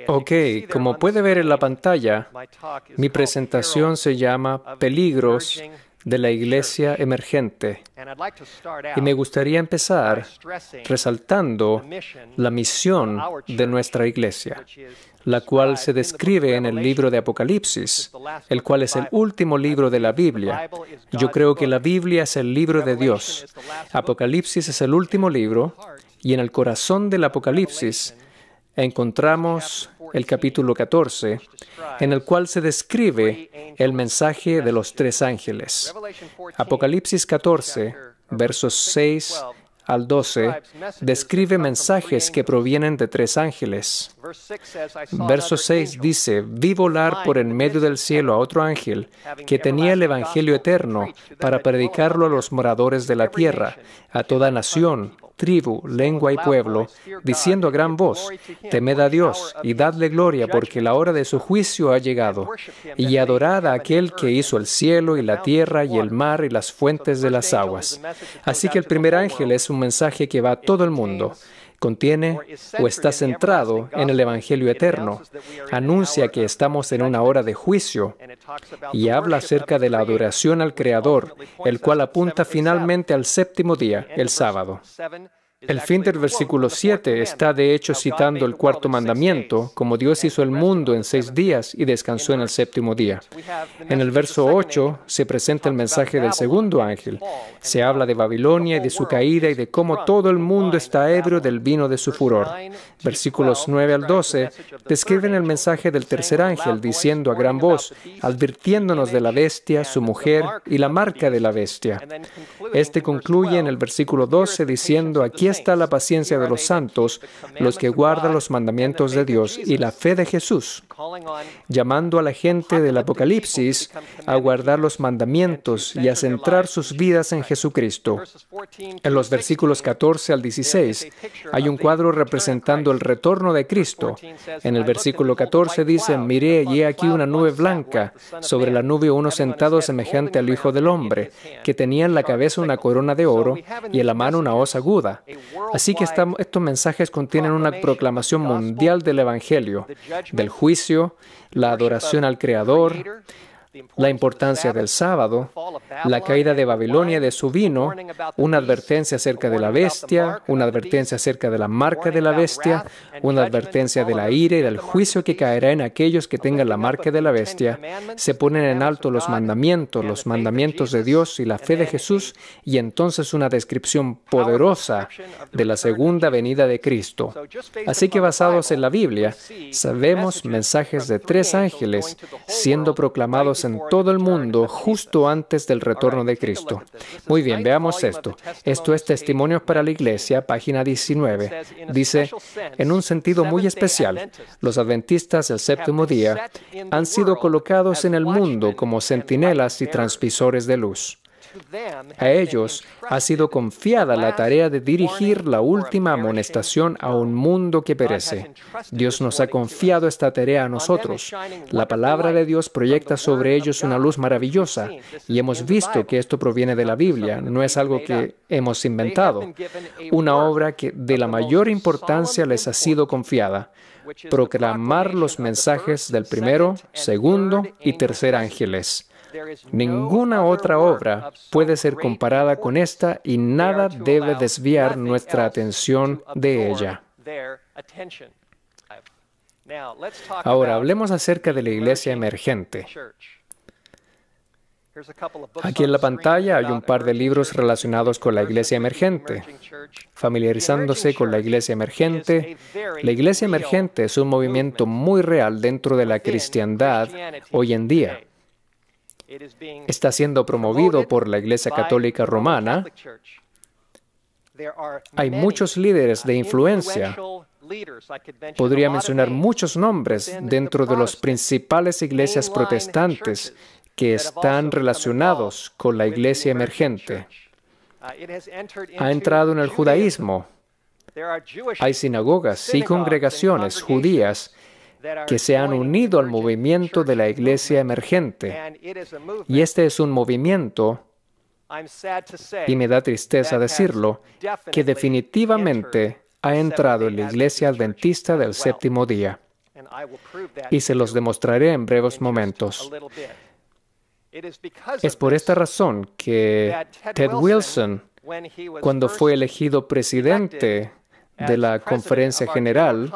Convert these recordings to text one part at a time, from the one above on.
Ok, como puede ver en la pantalla, mi presentación se llama Peligros de la Iglesia Emergente. Y me gustaría empezar resaltando la misión de nuestra iglesia, la cual se describe en el libro de Apocalipsis, el cual es el último libro de la Biblia. Yo creo que la Biblia es el libro de Dios. Apocalipsis es el último libro, y en el corazón del Apocalipsis encontramos el capítulo 14, en el cual se describe el mensaje de los tres ángeles. Apocalipsis 14, versos 6 al 12, describe mensajes que provienen de tres ángeles. Verso 6 dice, «Vi volar por en medio del cielo a otro ángel que tenía el Evangelio eterno para predicarlo a los moradores de la tierra, a toda nación, tribu, lengua y pueblo, diciendo a gran voz, temed a Dios y dadle gloria porque la hora de su juicio ha llegado, y adorad a aquel que hizo el cielo y la tierra y el mar y las fuentes de las aguas». Así que el primer ángel es un mensaje que va a todo el mundo. Contiene o está centrado en el Evangelio eterno. Anuncia que estamos en una hora de juicio y habla acerca de la adoración al Creador, el cual apunta finalmente al séptimo día, el sábado. El fin del versículo 7 está de hecho citando el cuarto mandamiento, como Dios hizo el mundo en 6 días y descansó en el séptimo día. En el verso 8 se presenta el mensaje del segundo ángel. Se habla de Babilonia y de su caída y de cómo todo el mundo está ebrio del vino de su furor. Versículos 9 al 12 describen el mensaje del tercer ángel diciendo a gran voz, advirtiéndonos de la bestia, su mujer y la marca de la bestia. Este concluye en el versículo 12 diciendo, aquí está la paciencia de los santos, los que guardan los mandamientos de Dios y la fe de Jesús, llamando a la gente del Apocalipsis a guardar los mandamientos y a centrar sus vidas en Jesucristo. En los versículos 14 al 16 hay un cuadro representando el retorno de Cristo. En el versículo 14 dice, miré y he aquí una nube blanca, sobre la nube uno sentado semejante al Hijo del Hombre, que tenía en la cabeza una corona de oro y en la mano una hoz aguda. Así que estos mensajes contienen una proclamación mundial del Evangelio, del juicio, la adoración al Creador, la importancia del sábado, la caída de Babilonia y de su vino, una advertencia acerca de la bestia, una advertencia acerca de la marca de la bestia, una advertencia de la ira y del juicio que caerá en aquellos que tengan la marca de la bestia. Se ponen en alto los mandamientos de Dios y la fe de Jesús, y entonces una descripción poderosa de la segunda venida de Cristo. Así que basados en la Biblia, sabemos mensajes de tres ángeles siendo proclamados en todo el mundo justo antes del retorno de Cristo. Muy bien, veamos esto. Esto es Testimonios para la Iglesia, página 19. Dice, en un sentido muy especial, los adventistas del séptimo día han sido colocados en el mundo como centinelas y transmisores de luz. A ellos ha sido confiada la tarea de dirigir la última amonestación a un mundo que perece. Dios nos ha confiado esta tarea a nosotros. La palabra de Dios proyecta sobre ellos una luz maravillosa, y hemos visto que esto proviene de la Biblia, no es algo que hemos inventado. Una obra que de la mayor importancia les ha sido confiada: proclamar los mensajes del primero, segundo y tercer ángeles. Ninguna otra obra puede ser comparada con esta y nada debe desviar nuestra atención de ella. Ahora, hablemos acerca de la iglesia emergente. Aquí en la pantalla hay un par de libros relacionados con la iglesia emergente. Familiarizándose con la iglesia emergente. La iglesia emergente es un movimiento muy real dentro de la cristiandad hoy en día. Está siendo promovido por la Iglesia Católica Romana. Hay muchos líderes de influencia. Podría mencionar muchos nombres dentro de las principales iglesias protestantes que están relacionados con la iglesia emergente. Ha entrado en el judaísmo. Hay sinagogas y congregaciones judías que se han unido al movimiento de la iglesia emergente. Y este es un movimiento, y me da tristeza decirlo, que definitivamente ha entrado en la iglesia adventista del séptimo día. y se los demostraré en breves momentos. Es por esta razón que Ted Wilson, cuando fue elegido presidente de la Conferencia General,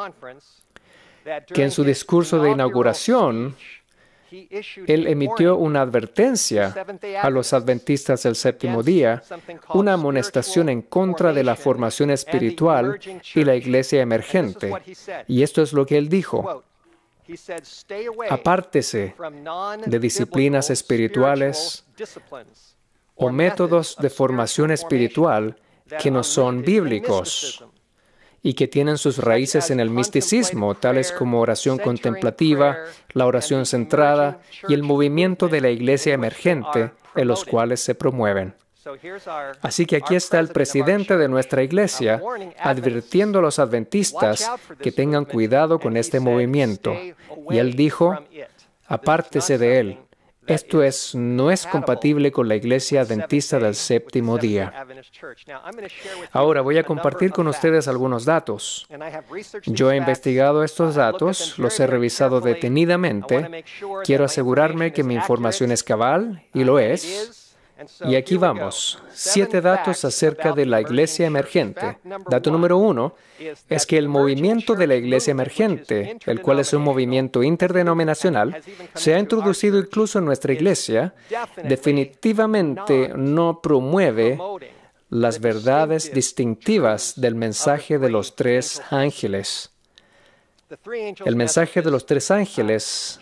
que en su discurso de inauguración, él emitió una advertencia a los adventistas del séptimo día, una amonestación en contra de la formación espiritual y la iglesia emergente. Y esto es lo que él dijo: apártese de disciplinas espirituales o métodos de formación espiritual que no son bíblicos y que tienen sus raíces en el misticismo, tales como oración contemplativa, la oración centrada y el movimiento de la iglesia emergente, en los cuales se promueven. Así que aquí está el presidente de nuestra iglesia advirtiendo a los adventistas que tengan cuidado con este movimiento. Y él dijo: apártese de él. Esto no es compatible con la iglesia adventista del séptimo día. Ahora voy a compartir con ustedes algunos datos. Yo he investigado estos datos, los he revisado detenidamente. Quiero asegurarme que mi información es cabal, y lo es. Y aquí vamos, 7 datos acerca de la iglesia emergente. Dato número 1 es que el movimiento de la iglesia emergente, el cual es un movimiento interdenominacional, se ha introducido incluso en nuestra iglesia, definitivamente no promueve las verdades distintivas del mensaje de los 3 ángeles. El mensaje de los 3 ángeles,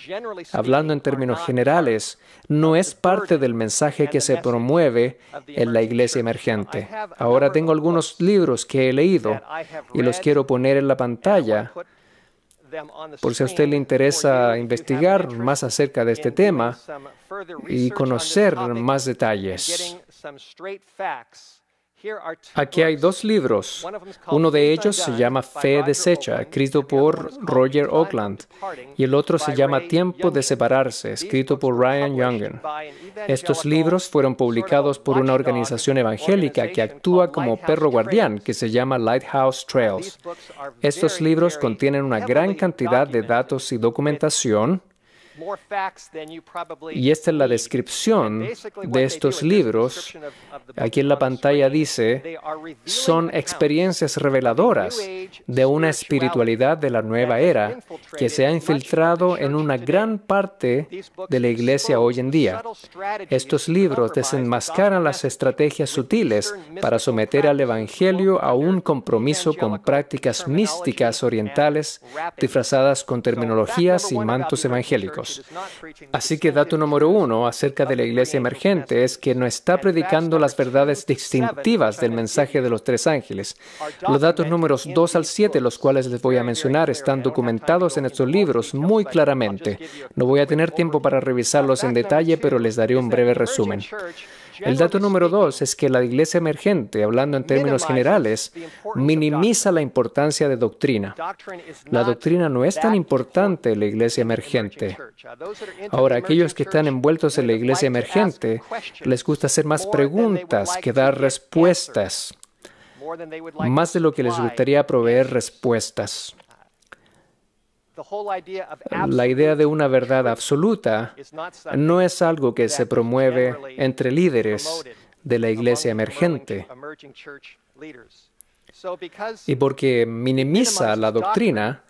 hablando en términos generales, no es parte del mensaje que se promueve en la iglesia emergente. Ahora tengo algunos libros que he leído y los quiero poner en la pantalla por si a usted le interesa investigar más acerca de este tema y conocer más detalles. Aquí hay 2 libros. Uno de ellos se llama Fe deshecha, escrito por Roger Oakland, y el otro se llama Tiempo de separarse, escrito por Ryan Youngen. Estos libros fueron publicados por una organización evangélica que actúa como perro guardián, que se llama Lighthouse Trails. Estos libros contienen una gran cantidad de datos y documentación. Y esta es la descripción de estos libros. Aquí en la pantalla dice: son experiencias reveladoras de una espiritualidad de la nueva era que se ha infiltrado en una gran parte de la iglesia hoy en día. Estos libros desenmascaran las estrategias sutiles para someter al evangelio a un compromiso con prácticas místicas orientales disfrazadas con terminologías y mantos evangélicos. Así que dato número 1 acerca de la iglesia emergente es que no está predicando las verdades distintivas del mensaje de los 3 ángeles. Los datos números 2 al 7, los cuales les voy a mencionar, están documentados en estos libros muy claramente. No voy a tener tiempo para revisarlos en detalle, pero les daré un breve resumen. El dato número 2 es que la iglesia emergente, hablando en términos generales, minimiza la importancia de doctrina. La doctrina no es tan importante en la iglesia emergente. Ahora, aquellos que están envueltos en la iglesia emergente, les gusta hacer más preguntas que dar respuestas, más de lo que les gustaría proveer respuestas. La idea de una verdad absoluta no es algo que se promueve entre líderes de la iglesia emergente. Y porque minimiza la doctrina,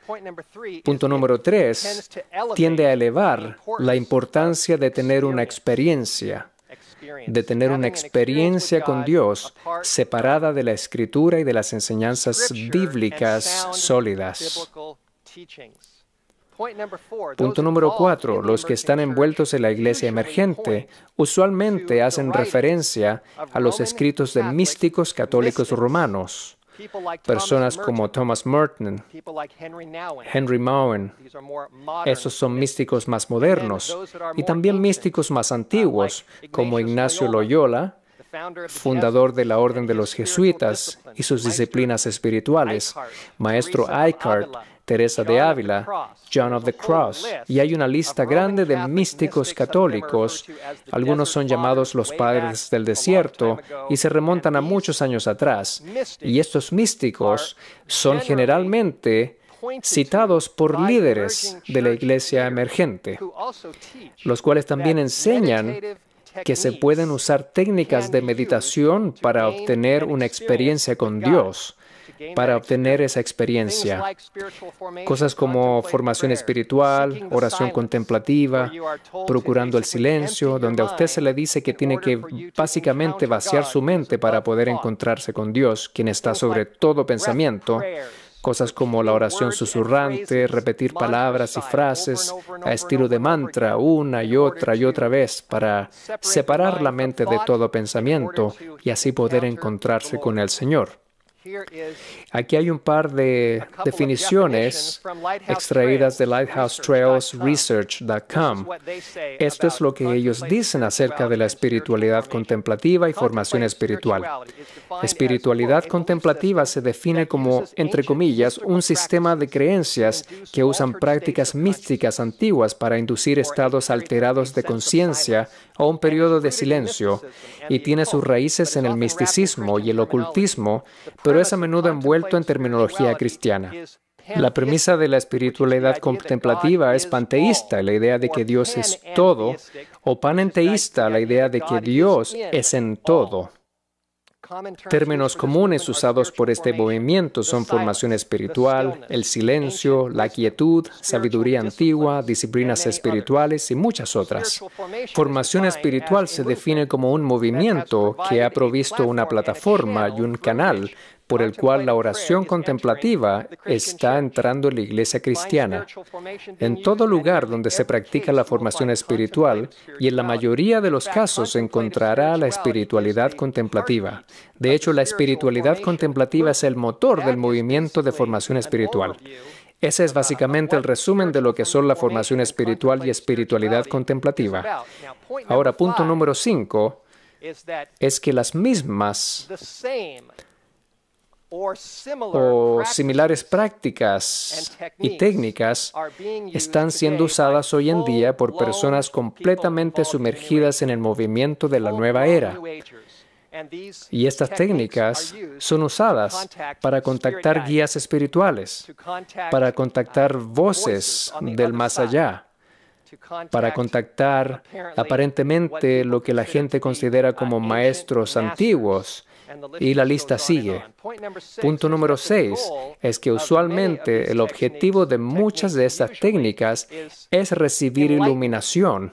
punto número 3, tiende a elevar la importancia de tener una experiencia con Dios separada de la Escritura y de las enseñanzas bíblicas sólidas. Punto número 4. Los que están envueltos en la iglesia emergente usualmente hacen referencia a los escritos de místicos católicos romanos. Personas como Thomas Merton, Henry Nouwen. Esos son místicos más modernos. Y también místicos más antiguos, como Ignacio Loyola, fundador de la Orden de los Jesuitas y sus disciplinas espirituales, Maestro Eckhart, Teresa de Ávila, John of the Cross, y hay una lista grande de místicos católicos. Algunos son llamados los padres del desierto y se remontan a muchos años atrás. Y estos místicos son generalmente citados por líderes de la iglesia emergente, los cuales también enseñan que se pueden usar técnicas de meditación para obtener una experiencia con Dios, para obtener esa experiencia. Cosas como formación espiritual, oración contemplativa, procurando el silencio, donde a usted se le dice que tiene que básicamente vaciar su mente para poder encontrarse con Dios, quien está sobre todo pensamiento. Cosas como la oración susurrante, repetir palabras y frases a estilo de mantra una y otra vez para separar la mente de todo pensamiento y así poder encontrarse con el Señor. Aquí hay un par de definiciones extraídas de lighthousetrailsresearch.com. Esto es lo que ellos dicen acerca de la espiritualidad contemplativa y formación espiritual. Espiritualidad contemplativa se define como, entre comillas, un sistema de creencias que usan prácticas místicas antiguas para inducir estados alterados de conciencia o un periodo de silencio, y tiene sus raíces en el misticismo y el ocultismo, pero es a menudo envuelto en terminología cristiana. La premisa de la espiritualidad contemplativa es panteísta, la idea de que Dios es todo, o panenteísta, la idea de que Dios es en todo. Términos comunes usados por este movimiento son formación espiritual, el silencio, la quietud, sabiduría antigua, disciplinas espirituales y muchas otras. Formación espiritual se define como un movimiento que ha provisto una plataforma y un canal por el cual la oración contemplativa está entrando en la iglesia cristiana. En todo lugar donde se practica la formación espiritual, y en la mayoría de los casos se encontrará la espiritualidad contemplativa. De hecho, la espiritualidad contemplativa es el motor del movimiento de formación espiritual. Ese es básicamente el resumen de lo que son la formación espiritual y espiritualidad contemplativa. Ahora, punto número 5 es que las mismas o similares prácticas y técnicas están siendo usadas hoy en día por personas completamente sumergidas en el movimiento de la nueva era. Y estas técnicas son usadas para contactar guías espirituales, para contactar voces del más allá, para contactar aparentemente lo que la gente considera como maestros antiguos. Y la lista sigue. Punto número 6 es que usualmente el objetivo de muchas de estas técnicas es recibir iluminación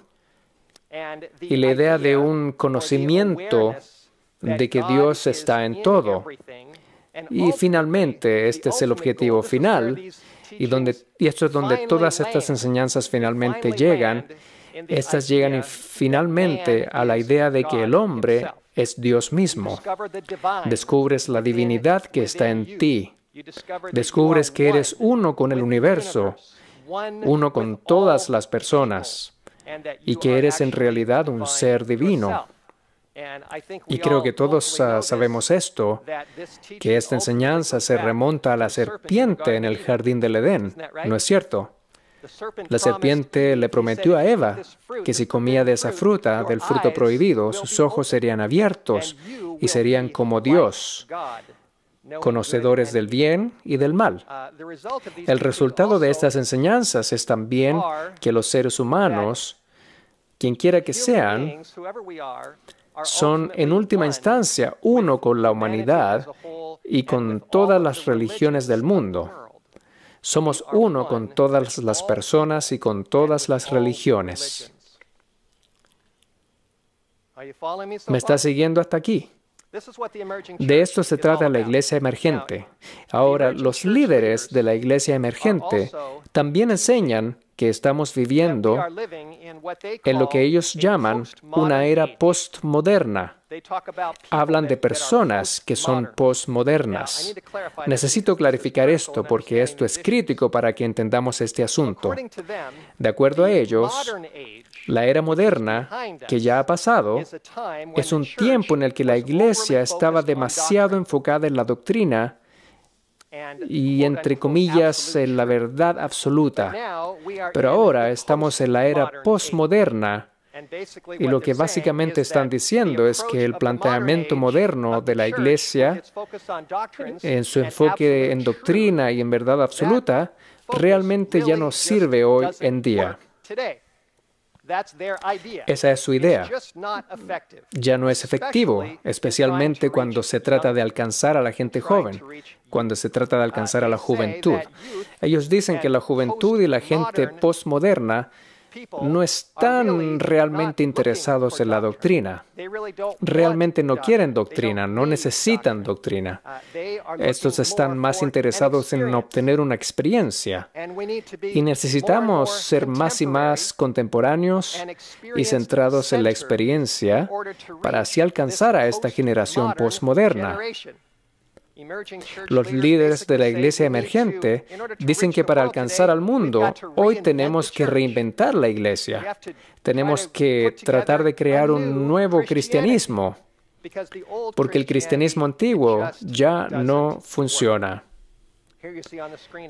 y la idea de un conocimiento de que Dios está en todo. Y finalmente, este es el objetivo final, y esto es donde todas estas enseñanzas finalmente llegan. Estas llegan finalmente a la idea de que el hombre es Dios mismo. Descubres la divinidad que está en ti. Descubres que eres uno con el universo, uno con todas las personas, y que eres en realidad un ser divino. Y creo que todos sabemos esto, que esta enseñanza se remonta a la serpiente en el jardín del Edén, ¿no es cierto? La serpiente le prometió a Eva que si comía de esa fruta, del fruto prohibido, sus ojos serían abiertos y serían como Dios, conocedores del bien y del mal. El resultado de estas enseñanzas es también que los seres humanos, quien quiera que sean, son en última instancia uno con la humanidad y con todas las religiones del mundo. Somos uno con todas las personas y con todas las religiones. ¿Me está siguiendo hasta aquí? De esto se trata la iglesia emergente. Ahora, los líderes de la iglesia emergente también enseñan que estamos viviendo en lo que ellos llaman una era postmoderna. Hablan de personas que son postmodernas. Necesito clarificar esto porque esto es crítico para que entendamos este asunto. De acuerdo a ellos, la era moderna, que ya ha pasado, es un tiempo en el que la iglesia estaba demasiado enfocada en la doctrina y, entre comillas, en la verdad absoluta. Pero ahora estamos en la era postmoderna, Y lo que básicamente están diciendo es que el planteamiento moderno de la Iglesia, en su enfoque en doctrina y en verdad absoluta, realmente ya no sirve hoy en día. Esa es su idea. Ya no es efectivo, especialmente cuando se trata de alcanzar a la gente joven, cuando se trata de alcanzar a la juventud. Ellos dicen que la juventud y la gente postmoderna no están realmente interesados en la doctrina. Realmente no quieren doctrina, no necesitan doctrina. Estos están más interesados en obtener una experiencia. Y necesitamos ser más y más contemporáneos y centrados en la experiencia para así alcanzar a esta generación postmoderna. Los líderes de la iglesia emergente dicen que para alcanzar al mundo, hoy tenemos que reinventar la iglesia. Tenemos que tratar de crear un nuevo cristianismo, porque el cristianismo antiguo ya no funciona.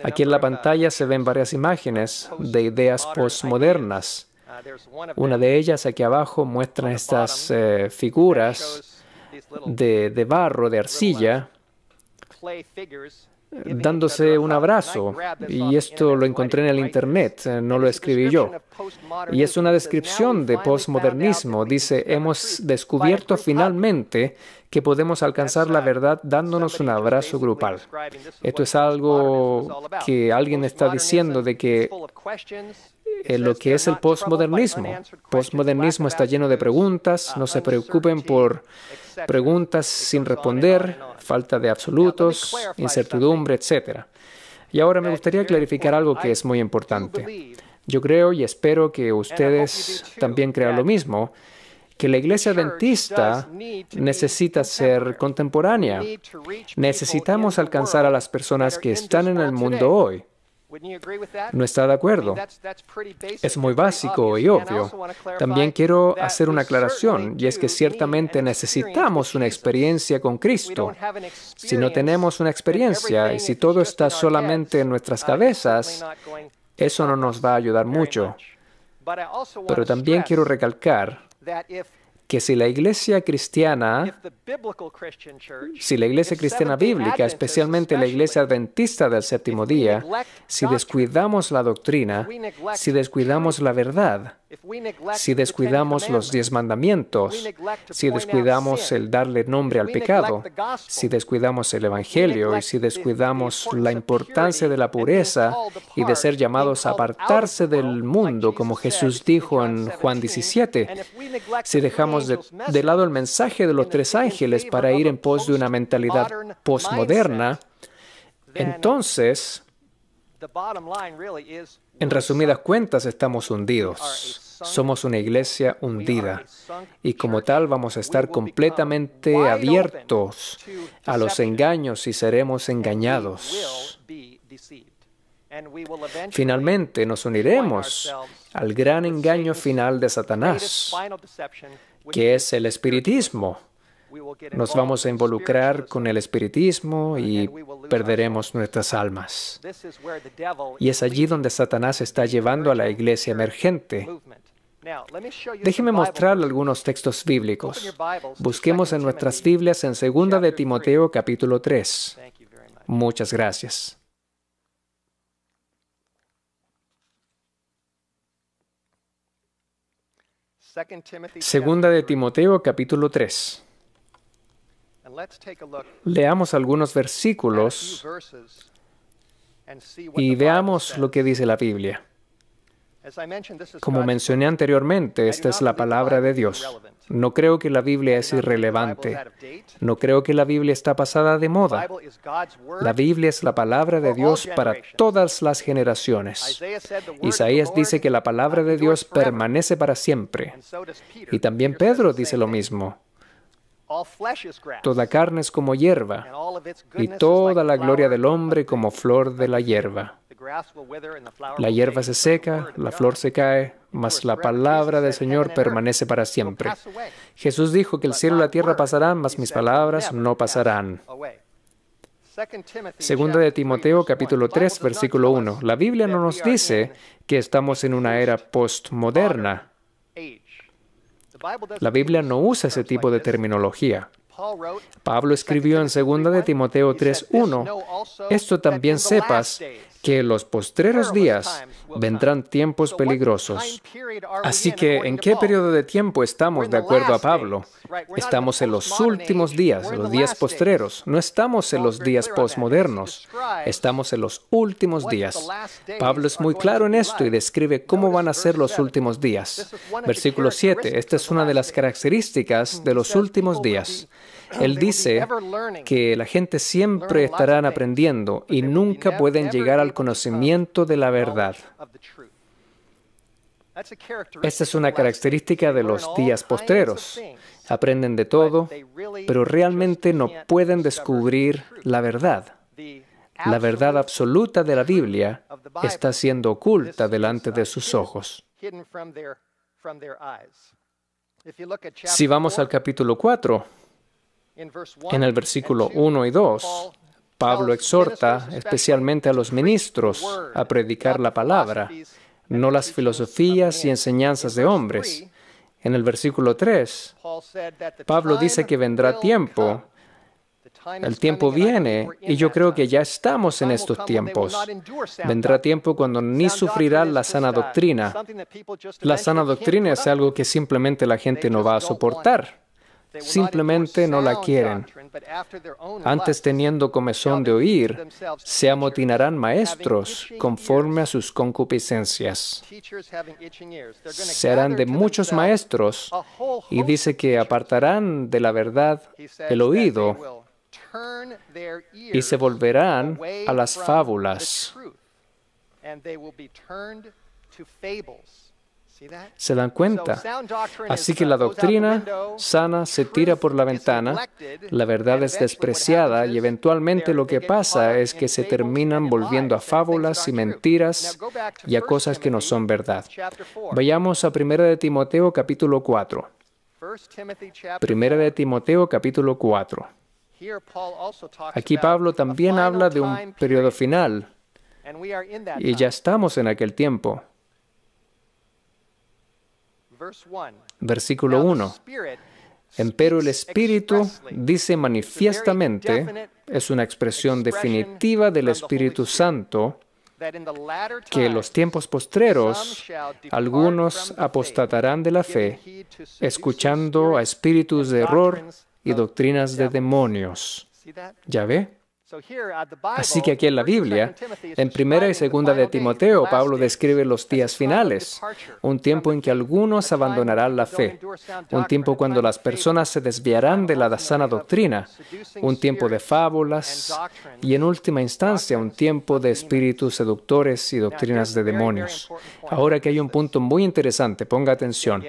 Aquí en la pantalla se ven varias imágenes de ideas postmodernas. Una de ellas aquí abajo muestra estas figuras de barro, de arcilla, dándose un abrazo, y esto lo encontré en el internet, no lo escribí yo. Y es una descripción de postmodernismo. Dice, hemos descubierto finalmente que podemos alcanzar la verdad dándonos un abrazo grupal. Esto es algo que alguien está diciendo de que lo que es el postmodernismo. Postmodernismo está lleno de preguntas, no se preocupen por preguntas sin responder, falta de absolutos, incertidumbre, etc. Y ahora me gustaría clarificar algo que es muy importante. Yo creo y espero que ustedes también crean lo mismo, que la iglesia adventista necesita ser contemporánea. Necesitamos alcanzar a las personas que están en el mundo hoy. ¿No está de acuerdo? Es muy básico y obvio. También quiero hacer una aclaración, y es que ciertamente necesitamos una experiencia con Cristo. Si no tenemos una experiencia y si todo está solamente en nuestras cabezas, eso no nos va a ayudar mucho. Pero también quiero recalcar que si la iglesia cristiana bíblica, especialmente la iglesia adventista del séptimo día, si descuidamos la doctrina, si descuidamos la verdad, si descuidamos los 10 mandamientos, si descuidamos el darle nombre al pecado, si descuidamos el Evangelio y si descuidamos la importancia de la pureza y de ser llamados a apartarse del mundo, como Jesús dijo en Juan 17, si dejamos de lado el mensaje de los 3 ángeles para ir en pos de una mentalidad postmoderna, entonces, en resumidas cuentas, estamos hundidos. Somos una iglesia hundida y como tal vamos a estar completamente abiertos a los engaños y seremos engañados. Finalmente nos uniremos al gran engaño final de Satanás, que es el espiritismo. Nos vamos a involucrar con el espiritismo y perderemos nuestras almas. Y es allí donde Satanás está llevando a la iglesia emergente. Déjeme mostrarle algunos textos bíblicos. Busquemos en nuestras Biblias en 2 de Timoteo capítulo 3. Muchas gracias. Segunda de Timoteo capítulo 3. Leamos algunos versículos y veamos lo que dice la Biblia. Como mencioné anteriormente, esta es la palabra de Dios. No creo que la Biblia es irrelevante. No creo que la Biblia está pasada de moda. La Biblia es la palabra de Dios para todas las generaciones. Isaías dice que la palabra de Dios permanece para siempre. Y también Pedro dice lo mismo. Toda carne es como hierba, y toda la gloria del hombre como flor de la hierba. La hierba se seca, la flor se cae, mas la palabra del Señor permanece para siempre. Jesús dijo que el cielo y la tierra pasarán, mas mis palabras no pasarán. Segunda de Timoteo, capítulo 3, versículo 1. La Biblia no nos dice que estamos en una era postmoderna. La Biblia no usa ese tipo de terminología. Pablo escribió en 2 de Timoteo 3:1, «Esto también sepas, que en los postreros días vendrán tiempos peligrosos». Así que, ¿en qué periodo de tiempo estamos de acuerdo a Pablo? Estamos en los últimos días, los días postreros. No estamos en los días posmodernos. Estamos en los últimos días. Pablo es muy claro en esto y describe cómo van a ser los últimos días. Versículo 7. Esta es una de las características de los últimos días. Él dice que la gente siempre estarán aprendiendo y nunca pueden llegar al conocimiento de la verdad. Esta es una característica de los días postreros. Aprenden de todo, pero realmente no pueden descubrir la verdad. La verdad absoluta de la Biblia está siendo oculta delante de sus ojos. Si vamos al capítulo 4, en el versículo 1 y 2, Pablo exhorta especialmente a los ministros a predicar la palabra, no las filosofías y enseñanzas de hombres. En el versículo 3, Pablo dice que vendrá tiempo. El tiempo viene, y yo creo que ya estamos en estos tiempos. Vendrá tiempo cuando ni sufrirán la sana doctrina. La sana doctrina es algo que simplemente la gente no va a soportar. Simplemente no la quieren. Antes, teniendo comezón de oír, se amotinarán maestros conforme a sus concupiscencias. Se harán de muchos maestros, y dice que apartarán de la verdad el oído y se volverán a las fábulas. ¿Se dan cuenta? Así que la doctrina sana se tira por la ventana, la verdad es despreciada y eventualmente lo que pasa es que se terminan volviendo a fábulas y mentiras y a cosas que no son verdad. Vayamos a 1 de Timoteo capítulo 4. 1 de Timoteo capítulo 4. Aquí Pablo también habla de un periodo final y ya estamos en aquel tiempo. Versículo 1. Empero el Espíritu dice manifiestamente, es una expresión definitiva del Espíritu Santo, que en los tiempos postreros algunos apostatarán de la fe, escuchando a espíritus de error y doctrinas de demonios. ¿Ya ve? Así que aquí en la Biblia, en 1 y 2 de Timoteo, Pablo describe los días finales, un tiempo en que algunos abandonarán la fe, un tiempo cuando las personas se desviarán de la sana doctrina, un tiempo de fábulas y, en última instancia, un tiempo de espíritus seductores y doctrinas de demonios. Ahora que hay un punto muy interesante, ponga atención.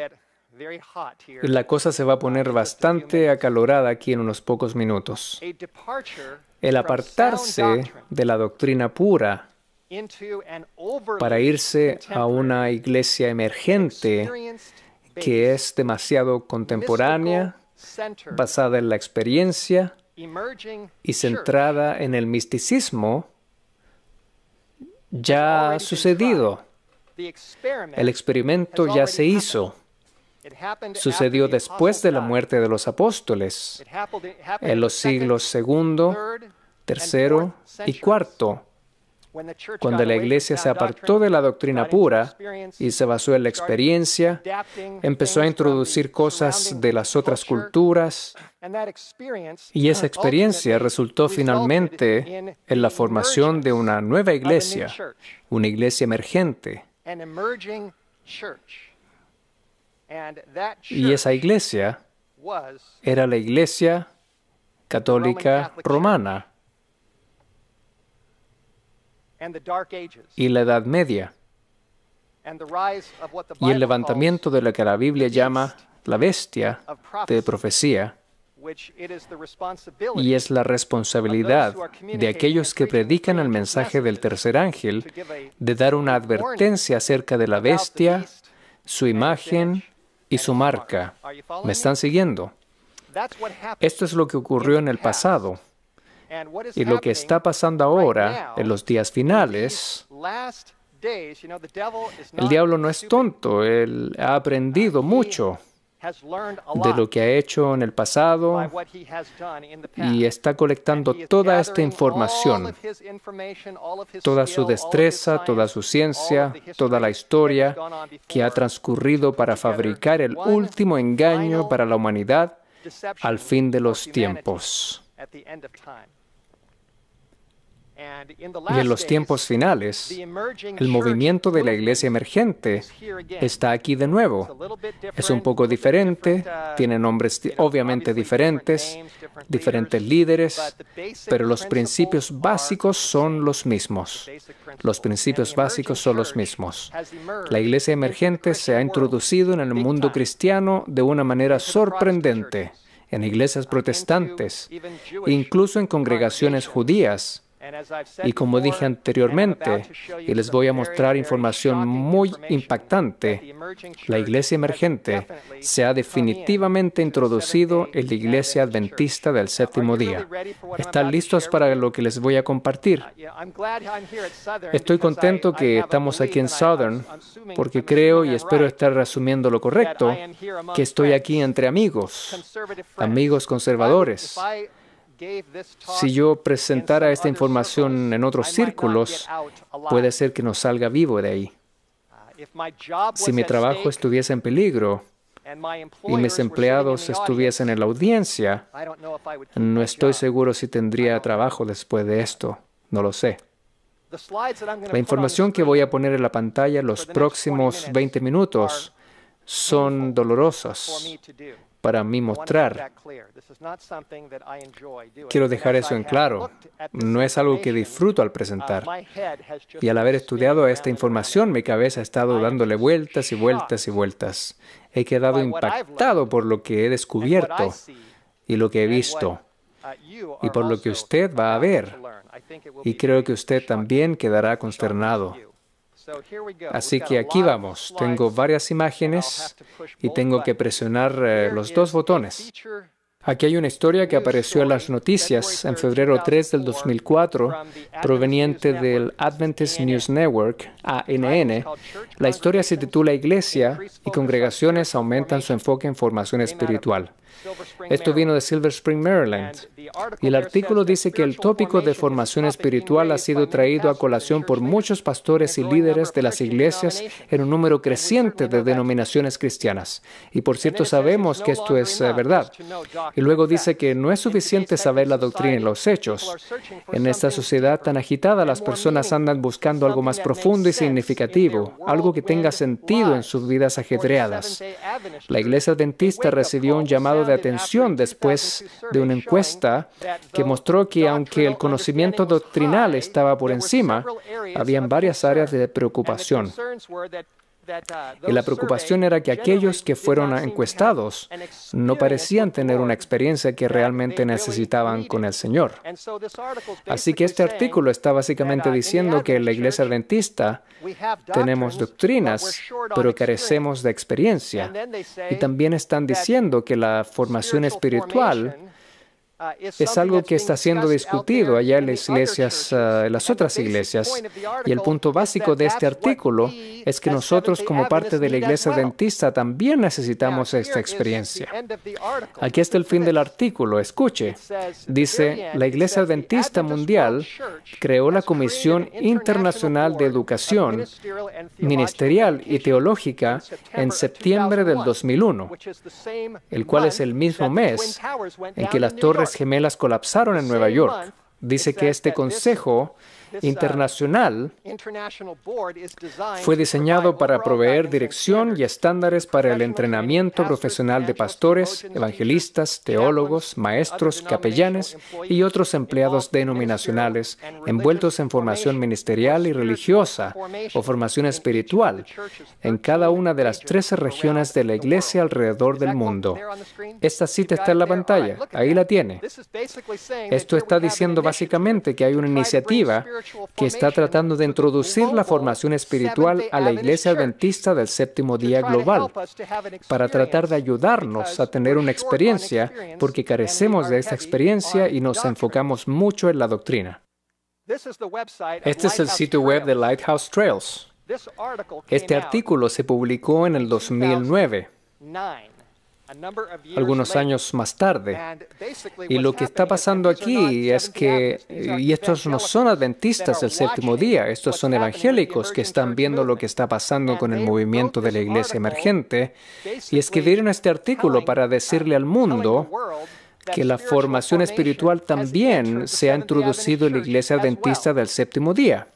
La cosa se va a poner bastante acalorada aquí en unos pocos minutos. El apartarse de la doctrina pura para irse a una iglesia emergente que es demasiado contemporánea, basada en la experiencia y centrada en el misticismo, ya ha sucedido. El experimento ya se hizo. Sucedió después de la muerte de los apóstoles, en los siglos II, III y IV, cuando la iglesia se apartó de la doctrina pura y se basó en la experiencia, empezó a introducir cosas de las otras culturas, y esa experiencia resultó finalmente en la formación de una nueva iglesia, una iglesia emergente. Y esa iglesia era la Iglesia Católica Romana y la Edad Media y el levantamiento de lo que la Biblia llama la bestia de profecía, y es la responsabilidad de aquellos que predican el mensaje del tercer ángel de dar una advertencia acerca de la bestia, su imagen y su marca. ¿Me están siguiendo? Esto es lo que ocurrió en el pasado. Y lo que está pasando ahora, en los días finales, el diablo no es tonto, él ha aprendido mucho. de lo que ha hecho en el pasado y está colectando toda esta información, toda su destreza, toda su ciencia, toda la historia que ha transcurrido para fabricar el último engaño para la humanidad al fin de los tiempos. Y en los tiempos finales, el movimiento de la iglesia emergente está aquí de nuevo. Es un poco diferente, tiene nombres obviamente diferentes, diferentes líderes, pero los principios básicos son los mismos. Los principios básicos son los mismos. La iglesia emergente se ha introducido en el mundo cristiano de una manera sorprendente, en iglesias protestantes, incluso en congregaciones judías. Y como dije anteriormente, y les voy a mostrar información muy impactante, la iglesia emergente se ha definitivamente introducido en la iglesia adventista del séptimo día. ¿Están listos para lo que les voy a compartir? Estoy contento que estamos aquí en Southern, porque creo y espero estar resumiendo lo correcto, que estoy aquí entre amigos conservadores. Si yo presentara esta información en otros círculos, puede ser que no salga vivo de ahí. Si mi trabajo estuviese en peligro y mis empleados estuviesen en la audiencia, no estoy seguro si tendría trabajo después de esto. No lo sé. La información que voy a poner en la pantalla en los próximos 20 minutos son dolorosas para mí mostrar. Quiero dejar eso en claro. No es algo que disfruto al presentar. Y al haber estudiado esta información, mi cabeza ha estado dándole vueltas y vueltas y vueltas. He quedado impactado por lo que he descubierto y lo que he visto, y por lo que usted va a ver. Y creo que usted también quedará consternado. Así que aquí vamos. Tengo varias imágenes y tengo que presionar los dos botones. Aquí hay una historia que apareció en las noticias en febrero 3 del 2004, proveniente del Adventist News Network, ANN. La historia se titula Iglesia y congregaciones aumentan su enfoque en formación espiritual. Esto vino de Silver Spring, Maryland. Y el artículo dice que el tópico de formación espiritual ha sido traído a colación por muchos pastores y líderes de las iglesias en un número creciente de denominaciones cristianas. Y por cierto, sabemos que esto es verdad. Y luego dice que no es suficiente saber la doctrina y los hechos. En esta sociedad tan agitada, las personas andan buscando algo más profundo y significativo, algo que tenga sentido en sus vidas ajetreadas. La iglesia adventista recibió un llamado de atención después de una encuesta que mostró que aunque el conocimiento doctrinal estaba por encima, habían varias áreas de preocupación. Y la preocupación era que aquellos que fueron encuestados no parecían tener una experiencia que realmente necesitaban con el Señor. Así que este artículo está básicamente diciendo que en la iglesia adventista tenemos doctrinas, pero carecemos de experiencia. Y también están diciendo que la formación espiritual es algo que está siendo discutido allá en las iglesias, en las otras iglesias. Y el punto básico de este artículo es que nosotros, como parte de la iglesia adventista, también necesitamos esta experiencia. Aquí está el fin del artículo. Escuche. Dice, la iglesia adventista mundial creó la Comisión Internacional de Educación Ministerial y Teológica en septiembre del 2001, el cual es el mismo mes en que las Torres Gemelas colapsaron en Nueva York. Dice que este consejo internacional fue diseñado para proveer dirección y estándares para el entrenamiento profesional de pastores, evangelistas, teólogos, maestros, capellanes y otros empleados denominacionales envueltos en formación ministerial y religiosa o formación espiritual en cada una de las 13 regiones de la iglesia alrededor del mundo. Esta cita está en la pantalla. Ahí la tiene. Esto está diciendo básicamente que hay una iniciativa que está tratando de introducir la formación espiritual a la Iglesia Adventista del Séptimo Día Global, para tratar de ayudarnos a tener una experiencia, porque carecemos de esta experiencia y nos enfocamos mucho en la doctrina. Este es el sitio web de Lighthouse Trails. Este artículo se publicó en el 2009. algunos años más tarde. Y lo que está pasando aquí es que, y estos no son adventistas del séptimo día, estos son evangélicos que están viendo lo que está pasando con el movimiento de la iglesia emergente, y escribieron este artículo para decirle al mundo que la formación espiritual también se ha introducido en la iglesia adventista del séptimo día.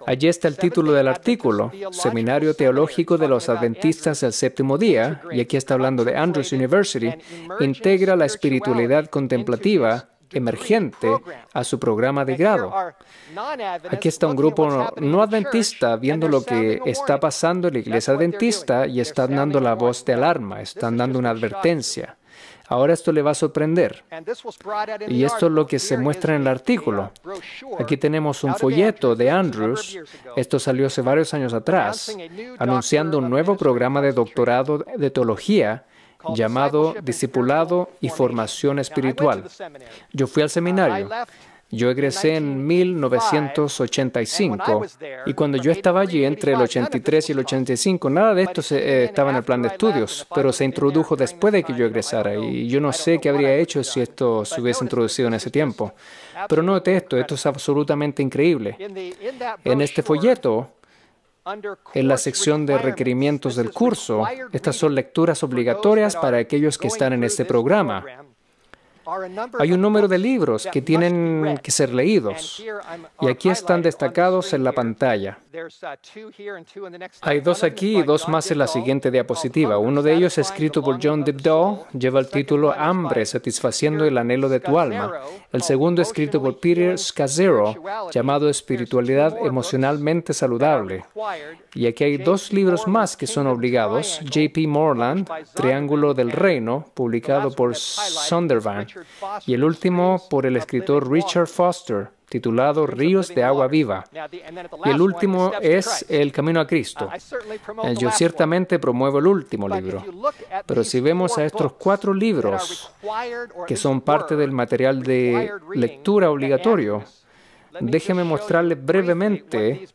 Allí está el título del artículo, Seminario Teológico de los Adventistas del Séptimo Día, y aquí está hablando de Andrews University, integra la espiritualidad contemplativa emergente a su programa de grado. Aquí está un grupo no adventista viendo lo que está pasando en la iglesia adventista y están dando la voz de alarma, están dando una advertencia. Ahora esto le va a sorprender. Y esto es lo que se muestra en el artículo. Aquí tenemos un folleto de Andrews, esto salió hace varios años atrás, anunciando un nuevo programa de doctorado de teología llamado Discipulado y Formación Espiritual. Yo fui al seminario. Yo egresé en 1985 y cuando yo estaba allí entre el 83 y el 85, nada de esto estaba en el plan de estudios, pero se introdujo después de que yo egresara y yo no sé qué habría hecho si esto se hubiese introducido en ese tiempo. Pero note esto es absolutamente increíble. En este folleto, en la sección de requerimientos del curso, estas son lecturas obligatorias para aquellos que están en este programa. Hay un número de libros que tienen que ser leídos, y aquí están destacados en la pantalla. Hay dos aquí y dos más en la siguiente diapositiva. Uno de ellos, escrito por John Dibdall, lleva el título Hambre, satisfaciendo el anhelo de tu alma. El segundo, escrito por Peter Scazzero, llamado Espiritualidad emocionalmente saludable. Y aquí hay dos libros más que son obligados. J.P. Moreland, Triángulo del Reino, publicado por Zondervan. Y el último por el escritor Richard Foster, titulado Ríos de Agua Viva. Y el último es El Camino a Cristo. Yo ciertamente promuevo el último libro. Pero si vemos a estos 4 libros que son parte del material de lectura obligatorio, déjeme mostrarles brevemente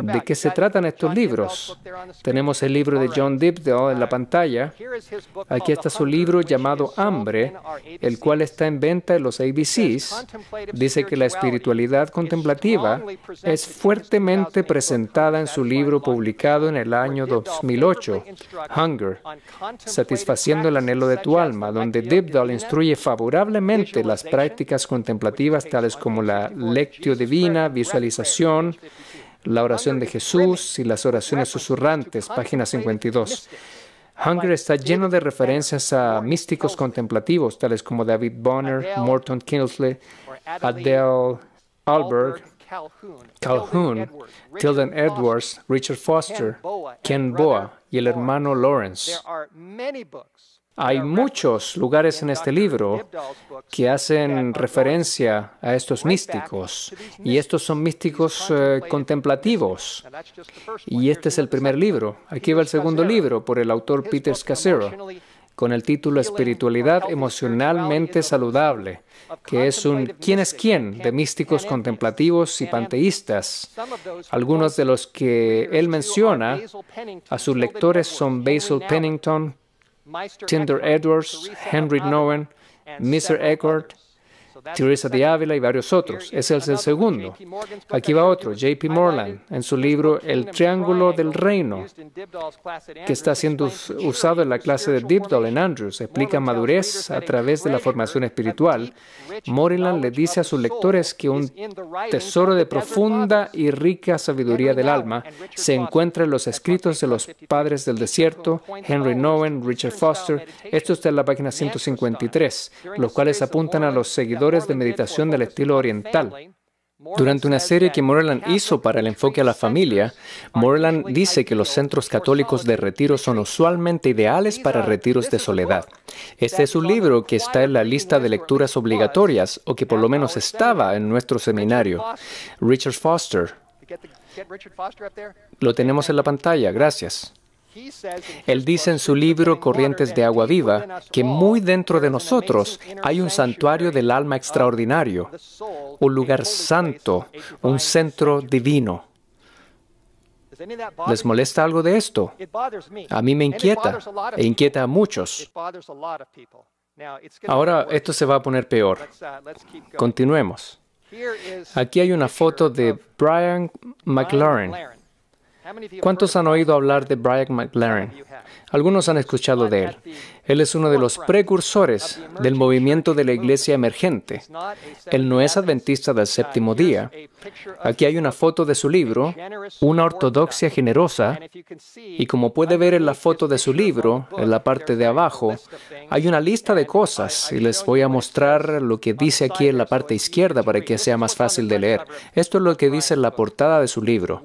de qué se tratan estos libros. Tenemos el libro de John Dibdall en la pantalla. Aquí está su libro llamado Hambre, el cual está en venta en los ABCs. Dice que la espiritualidad contemplativa es fuertemente presentada en su libro publicado en el año 2008, Hunger, satisfaciendo el anhelo de tu alma, donde Dibdall instruye favorablemente las prácticas contemplativas tales como la lectio divina, visualización, la oración de Jesús y las oraciones susurrantes, página 52. Hunger está lleno de referencias a místicos contemplativos, tales como David Bonner, Morton Kingsley, Adele Alberg, Calhoun, Tilden Edwards, Richard Foster, Ken Boa y el hermano Lawrence. Hay muchos lugares en este libro que hacen referencia a estos místicos, y estos son místicos contemplativos. Y este es el primer libro. Aquí va el segundo libro por el autor Peter Scazzero, con el título Espiritualidad emocionalmente saludable, que es un ¿quién es quién? De místicos contemplativos y panteístas. Algunos de los que él menciona a sus lectores son Basil Pennington, Tyndall Edwards, Henry Nouwen, Mr. Eckhart, Teresa de Ávila y varios otros. Ese es el segundo. Aquí va otro, J.P. Moreland, en su libro El Triángulo del Reino, que está siendo usado en la clase de Dibdall en Andrews. Explica madurez a través de la formación espiritual. Moreland le dice a sus lectores que un tesoro de profunda y rica sabiduría del alma se encuentra en los escritos de los padres del desierto, Henry Nouwen, Richard Foster. Esto está en la página 153, los cuales apuntan a los seguidores de meditación del estilo oriental. Durante una serie que Moreland hizo para el enfoque a la familia, Moreland dice que los centros católicos de retiro son usualmente ideales para retiros de soledad. Este es un libro que está en la lista de lecturas obligatorias, o que por lo menos estaba en nuestro seminario. Richard Foster. Lo tenemos en la pantalla, gracias. Él dice en su libro Corrientes de Agua Viva que muy dentro de nosotros hay un santuario del alma extraordinario, un lugar santo, un centro divino. ¿Les molesta algo de esto? A mí me inquieta e inquieta a muchos. Ahora esto se va a poner peor. Continuemos. Aquí hay una foto de Brian McLaren. ¿Cuántos han oído hablar de Brian McLaren? Algunos han escuchado de él. Él es uno de los precursores del movimiento de la iglesia emergente. Él no es adventista del séptimo día. Aquí hay una foto de su libro, Una ortodoxia generosa, y como puede ver en la foto de su libro, en la parte de abajo, hay una lista de cosas, y les voy a mostrar lo que dice aquí en la parte izquierda para que sea más fácil de leer. Esto es lo que dice en la portada de su libro.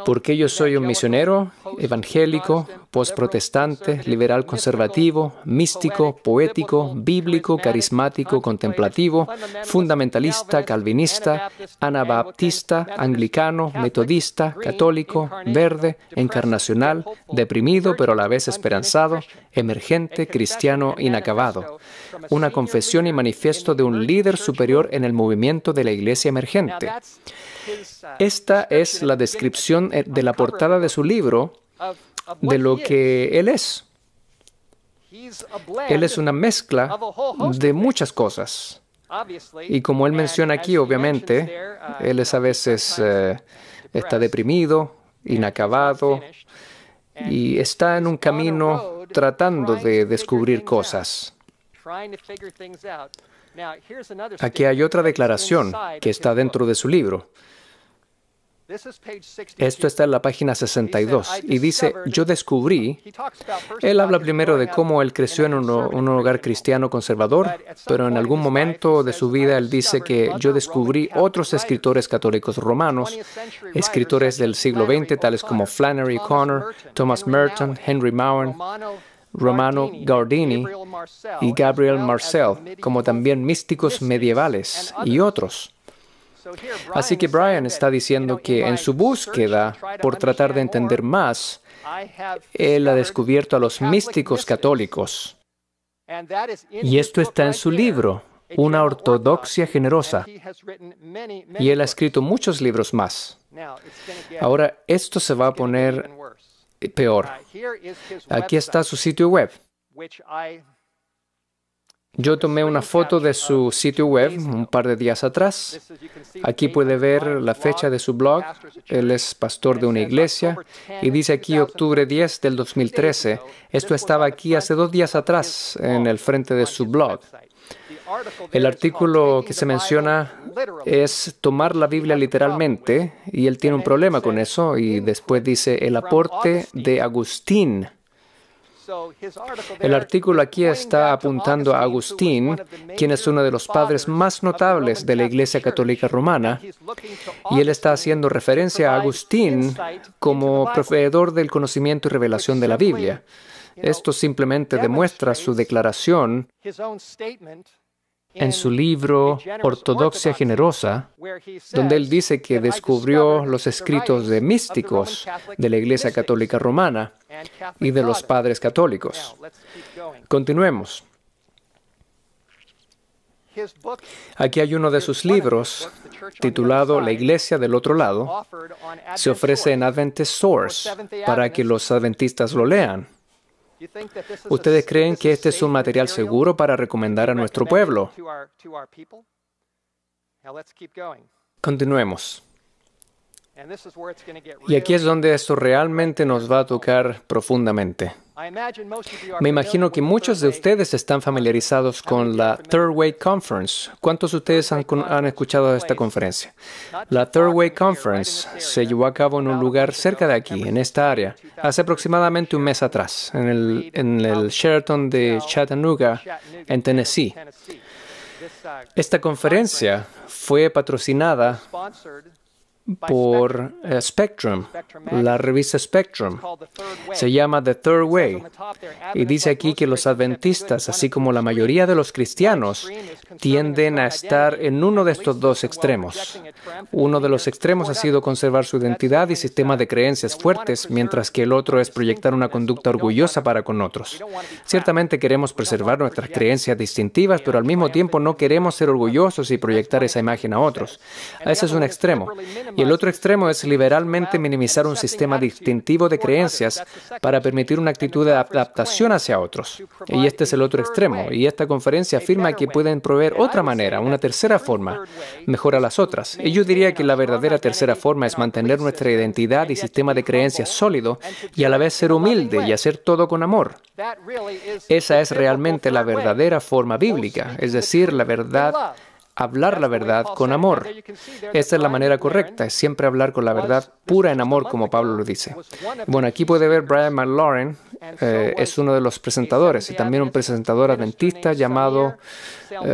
Porque yo soy un misionero, evangélico, postprotestante, liberal conservativo, místico, poético, bíblico, carismático, contemplativo, fundamentalista, calvinista, anabaptista, anglicano, metodista, católico, verde, encarnacional, deprimido pero a la vez esperanzado, emergente, cristiano, inacabado. Una confesión y manifiesto de un líder superior en el movimiento de la iglesia emergente. Esta es la descripción de la portada de su libro de lo que él es. Él es una mezcla de muchas cosas. Y como él menciona aquí, obviamente, él es a veces está deprimido, inacabado, y está en un camino tratando de descubrir cosas. Aquí hay otra declaración que está dentro de su libro. Esto está en la página 62 y dice, yo descubrí, él habla primero de cómo él creció en un hogar cristiano conservador, pero en algún momento de su vida él dice que yo descubrí otros escritores católicos romanos, escritores del siglo XX, tales como Flannery O'Connor, Thomas Merton, Henry Mowen, Romano Guardini y Gabriel Marcel, como también místicos medievales y otros. Así que Brian está diciendo que en su búsqueda por tratar de entender más, él ha descubierto a los místicos católicos. Y esto está en su libro, Una ortodoxia generosa. Y él ha escrito muchos libros más. Ahora, esto se va a poner peor. Aquí está su sitio web. Yo tomé una foto de su sitio web un par de días atrás. Aquí puede ver la fecha de su blog. Él es pastor de una iglesia y dice aquí octubre 10 del 2013. Esto estaba aquí hace 2 días atrás en el frente de su blog. El artículo que se menciona es tomar la Biblia literalmente y él tiene un problema con eso y después dice el aporte de Agustín. El artículo aquí está apuntando a Agustín, quien es uno de los padres más notables de la Iglesia Católica Romana, y él está haciendo referencia a Agustín como proveedor del conocimiento y revelación de la Biblia. Esto simplemente demuestra su declaración en su libro Ortodoxia Generosa, donde él dice que descubrió los escritos de místicos de la Iglesia Católica Romana y de los padres católicos. Continuemos. Aquí hay uno de sus libros, titulado La Iglesia del Otro Lado. Se ofrece en Adventist Source para que los adventistas lo lean. ¿Ustedes creen que este es un material seguro para recomendar a nuestro pueblo? Continuemos. Y aquí es donde esto realmente nos va a tocar profundamente. Me imagino que muchos de ustedes están familiarizados con la Third Way Conference. ¿Cuántos de ustedes han escuchado de esta conferencia? La Third Way Conference se llevó a cabo en un lugar cerca de aquí, en esta área, hace aproximadamente un mes atrás, en el Sheraton de Chattanooga, en Tennessee. Esta conferencia fue patrocinada por Spectrum, la revista Spectrum. Se llama The Third Way. Y dice aquí que los adventistas, así como la mayoría de los cristianos, tienden a estar en uno de estos dos extremos. Uno de los extremos ha sido conservar su identidad y sistema de creencias fuertes, mientras que el otro es proyectar una conducta orgullosa para con otros. Ciertamente queremos preservar nuestras creencias distintivas, pero al mismo tiempo no queremos ser orgullosos y proyectar esa imagen a otros. Ese es un extremo. Y el otro extremo es liberalmente minimizar un sistema distintivo de creencias para permitir una actitud de adaptación hacia otros. Y este es el otro extremo. Y esta conferencia afirma que pueden proveer otra manera, una tercera forma, mejor a las otras. Y yo diría que la verdadera tercera forma es mantener nuestra identidad y sistema de creencias sólido y a la vez ser humilde y hacer todo con amor. Esa es realmente la verdadera forma bíblica, es decir, la verdad, hablar la verdad con amor. Esta es la manera correcta, es siempre hablar con la verdad pura en amor, como Pablo lo dice. Bueno, aquí puede ver Brian McLaurin, es uno de los presentadores y también un presentador adventista llamado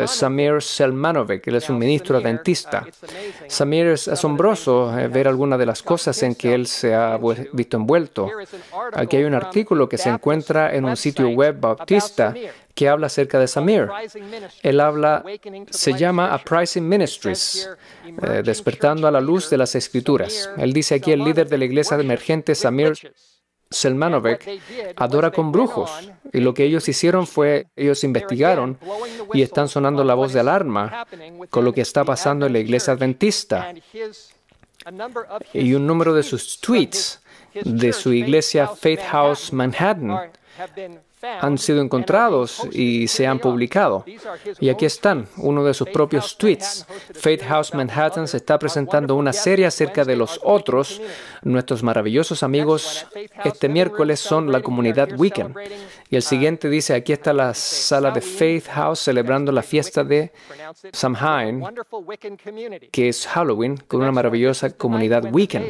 Samir Selmanovic. Él es un ministro adventista. Samir, es asombroso ver algunas de las cosas en que él se ha visto envuelto. Aquí hay un artículo que se encuentra en un sitio web bautista que habla acerca de Samir. Él se llama Uprising Ministries, despertando a la luz de las Escrituras. Él dice aquí, el líder de la iglesia emergente, Samir Selmanovic, adora con brujos. Y lo que ellos hicieron fue, ellos investigaron y están sonando la voz de alarma con lo que está pasando en la iglesia adventista. Y un número de sus tweets de su iglesia Faith House Manhattan han sido encontrados y se han publicado. Y aquí están, uno de sus propios tweets. Faith House Manhattan se está presentando una serie acerca de los otros. Nuestros maravillosos amigos este miércoles son la comunidad Wiccan. Y el siguiente dice, aquí está la sala de Faith House celebrando la fiesta de Samhain, que es Halloween, con una maravillosa comunidad Wiccan.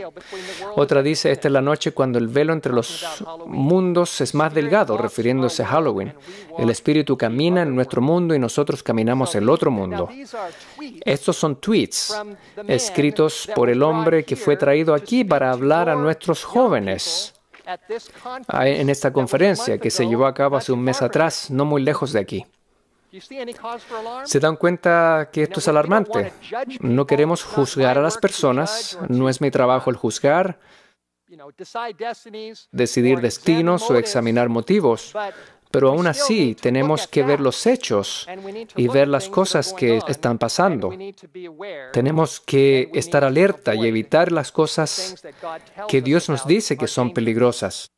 Otra dice, esta es la noche cuando el velo entre los mundos es más delgado, refiriéndose a Halloween. El Espíritu camina en nuestro mundo y nosotros caminamos en el otro mundo. Estos son tweets escritos por el hombre que fue traído aquí para hablar a nuestros jóvenes en esta conferencia que se llevó a cabo hace un mes atrás, no muy lejos de aquí. ¿Se dan cuenta que esto es alarmante? No queremos juzgar a las personas, no es mi trabajo el juzgar, decidir destinos o examinar motivos, pero aún así tenemos que ver los hechos y ver las cosas que están pasando. Tenemos que estar alerta y evitar las cosas que Dios nos dice que son peligrosas.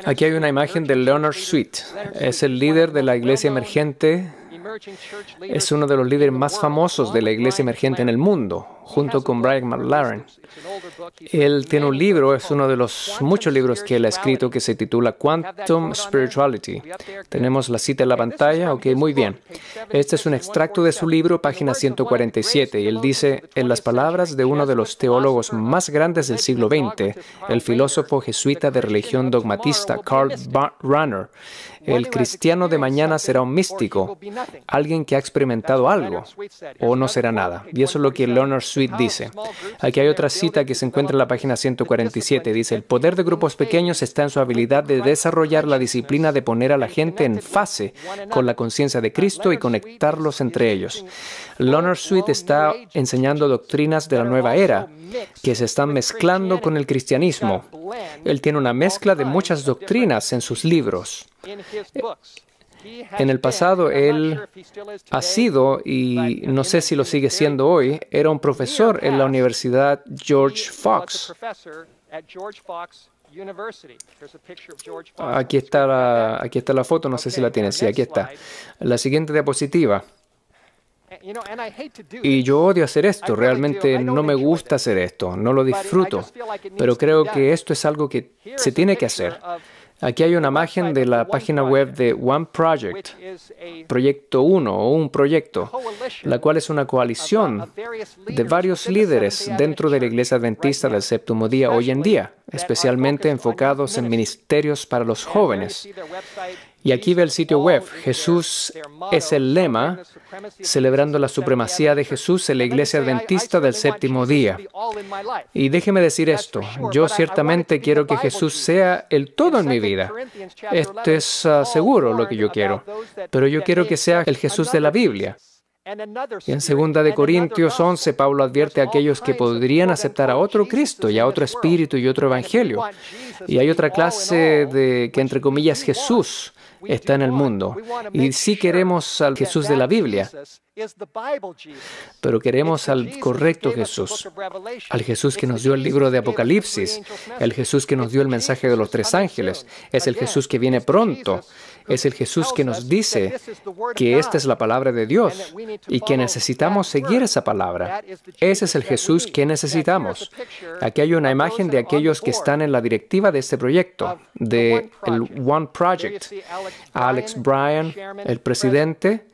Aquí hay una imagen de Leonard Sweet. Es el líder de la iglesia emergente. Es uno de los líderes más famosos de la iglesia emergente en el mundo, junto con Brian McLaurin. Él tiene un libro, es uno de los muchos libros que él ha escrito, que se titula Quantum Spirituality. Tenemos la cita en la pantalla. Ok, muy bien. Este es un extracto de su libro, página 147, y él dice, en las palabras de uno de los teólogos más grandes del siglo XX, el filósofo jesuita de religión dogmatista Karl Rahner, el cristiano de mañana será un místico, alguien que ha experimentado algo, o no será nada. Y eso es lo que Leonard Sweet dice. Aquí hay otra cita que se encuentra en la página 147. Dice, el poder de grupos pequeños está en su habilidad de desarrollar la disciplina de poner a la gente en fase con la conciencia de Cristo y conectarlos entre ellos. Leonard Sweet está enseñando doctrinas de la nueva era que se están mezclando con el cristianismo. Él tiene una mezcla de muchas doctrinas en sus libros. En el pasado, él ha sido, y no sé si lo sigue siendo hoy, era un profesor en la Universidad George Fox. Aquí está la foto, no sé si la tienen. Sí, aquí está. La siguiente diapositiva. Y yo odio hacer esto, realmente no me gusta hacer esto, no lo disfruto, pero creo que esto es algo que se tiene que hacer. Aquí hay una imagen de la página web de One Project, Proyecto 1 o un proyecto, la cual es una coalición de varios líderes dentro de la Iglesia Adventista del Séptimo Día hoy en día, especialmente enfocados en ministerios para los jóvenes. Y aquí ve el sitio web, Jesús es el lema, celebrando la supremacía de Jesús en la Iglesia Adventista del Séptimo Día. Y déjeme decir esto, yo ciertamente quiero que Jesús sea el todo en mi vida. Esto es seguro lo que yo quiero, pero yo quiero que sea el Jesús de la Biblia. Y en 2 Corintios 11, Pablo advierte a aquellos que podrían aceptar a otro Cristo y a otro Espíritu y otro Evangelio. Y hay otra clase de que, entre comillas, Jesús, está en el mundo. Y sí queremos al Jesús de la Biblia, pero queremos al correcto Jesús, al Jesús que nos dio el libro de Apocalipsis, el Jesús que nos dio el mensaje de los 3 ángeles, es el Jesús que viene pronto, es el Jesús que nos dice que esta es la palabra de Dios y que necesitamos seguir esa palabra. Ese es el Jesús que necesitamos. Aquí hay una imagen de aquellos que están en la directiva de este proyecto, del One Project. Alex Bryan, el presidente,